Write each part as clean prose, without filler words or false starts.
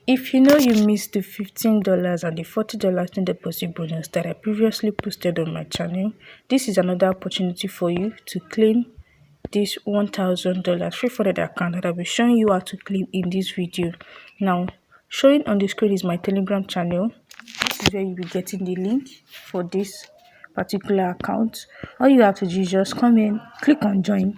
If you know you missed the $15 and the $40 no deposit bonus that I previously posted on my channel, this is another opportunity for you to claim this $1,000 free funded account that I'll be showing you how to claim in this video. Now, showing on the screen is my Telegram channel. This is where you'll be getting the link for this particular account. All you have to do is just come in, click on join,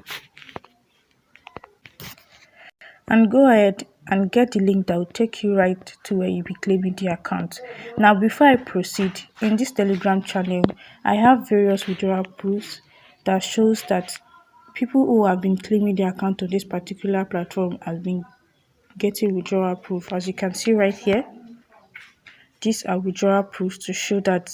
and go ahead and get the link that will take you right to where you'll be claiming the account. Now, before I proceed, in this Telegram channel, I have various withdrawal proofs that shows that people who have been claiming the account on this particular platform have been getting withdrawal proof. As you can see right here, these are withdrawal proofs to show that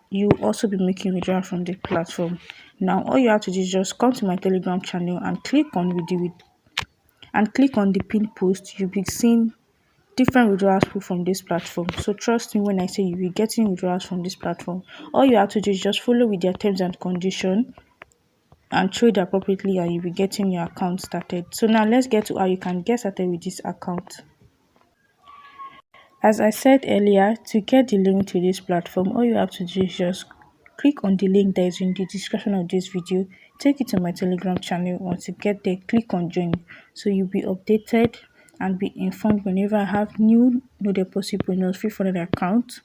you also be making withdrawal from the platform. Now, all you have to do is just come to my Telegram channel and click on the pinned post. You'll be seeing different withdrawals proof from this platform. So trust me when I say you'll be getting withdrawals from this platform. All you have to do is just follow with their terms and conditions and trade appropriately, and you'll be getting your account started. So now let's get to how you can get started with this account. As I said earlier, to get the link to this platform, all you have to do is just click on the link that is in the description of this video, take it to my Telegram channel. Once you get there, click on join, so you'll be updated and be informed whenever I have new no deposit bonus free funded account,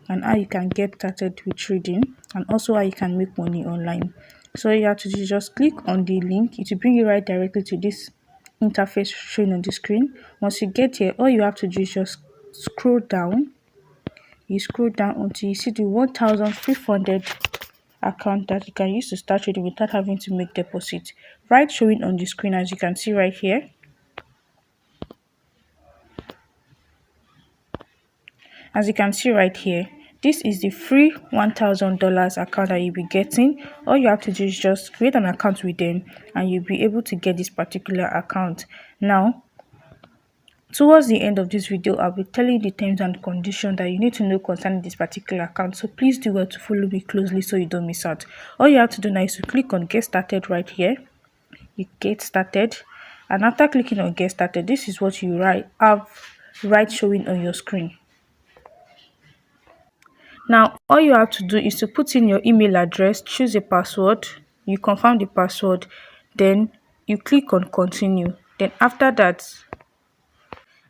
and how you can get started with trading, and also how you can make money online. So all you have to do is just click on the link. It will bring you right directly to this interface showing on the screen. Once you get here, all you have to do is just scroll down. You scroll down until you see the 1,300 account that you can use to start trading without having to make deposit. Right showing on the screen, as you can see right here. As you can see right here, this is the free $1,000 account that you'll be getting. All you have to do is just create an account with them and you'll be able to get this particular account. Now, towards the end of this video, I'll be telling you the terms and conditions that you need to know concerning this particular account. So please do well to follow me closely so you don't miss out. All you have to do now is to click on get started right here. You get started, and after clicking on get started, this is what you have right showing on your screen. Now, all you have to do is to put in your email address, choose a password, you confirm the password, then you click on continue. Then after that,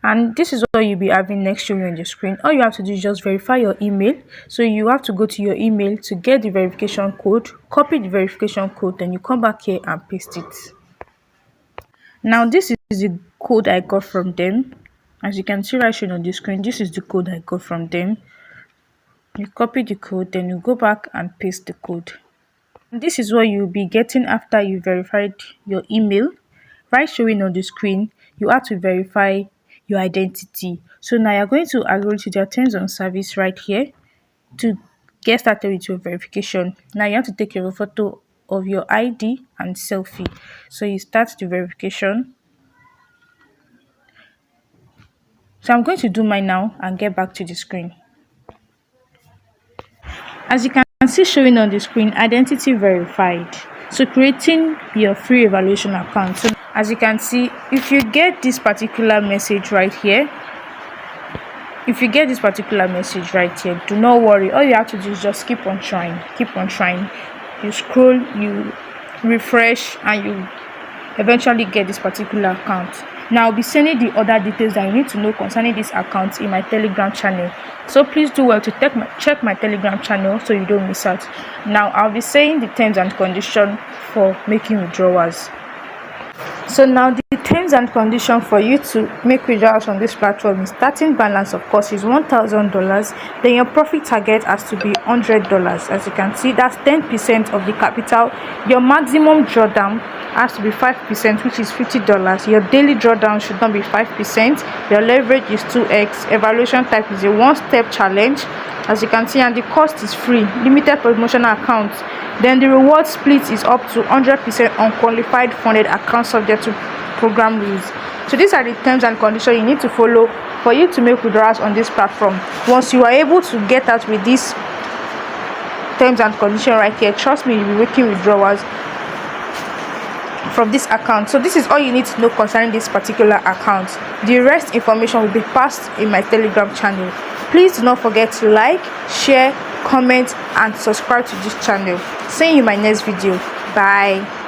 and this is what you'll be having next showing on the screen. All you have to do is just verify your email. So you have to go to your email to get the verification code, copy the verification code, then you come back here and paste it. Now, this is the code I got from them. As you can see right showing on the screen, this is the code I got from them. You copy the code, then you go back and paste the code. And this is what you'll be getting after you verified your email. Right showing on the screen, you have to verify your identity. So now you're going to agree to their terms on service right here to get started with your verification. Now you have to take a photo of your ID and selfie. So you start the verification. So I'm going to do mine now and get back to the screen. As you can see showing on the screen, identity verified. So creating your free evaluation account. So as you can see, if you get this particular message right here, do not worry. All you have to do is just keep on trying. You scroll, you refresh, and you eventually get this particular account. Now I'll be sending the other details that you need to know concerning this account in my Telegram channel. So please do well to check my Telegram channel so you don't miss out. Now I'll be saying the terms and conditions for making withdrawals. So now the terms and conditions for you to make withdrawals on this platform is starting balance, of course, is $1,000. Then your profit target has to be $100. As you can see, that's 10% of the capital. Your maximum drawdown has to be 5%, which is $50. Your daily drawdown should not be 5%. Your leverage is 2x. Evaluation type is a one-step challenge, as you can see, and the cost is free. Limited promotional accounts. Then the reward split is up to 100% on qualified funded accounts subject to program rules. So these are the terms and conditions you need to follow for you to make withdrawals on this platform. Once you are able to get out with these terms and conditions right here, trust me, you'll be making withdrawals from this account. So this is all you need to know concerning this particular account. The rest information will be passed in my Telegram channel. Please do not forget to like, share, comment and subscribe to this channel. See you in my next video. Bye.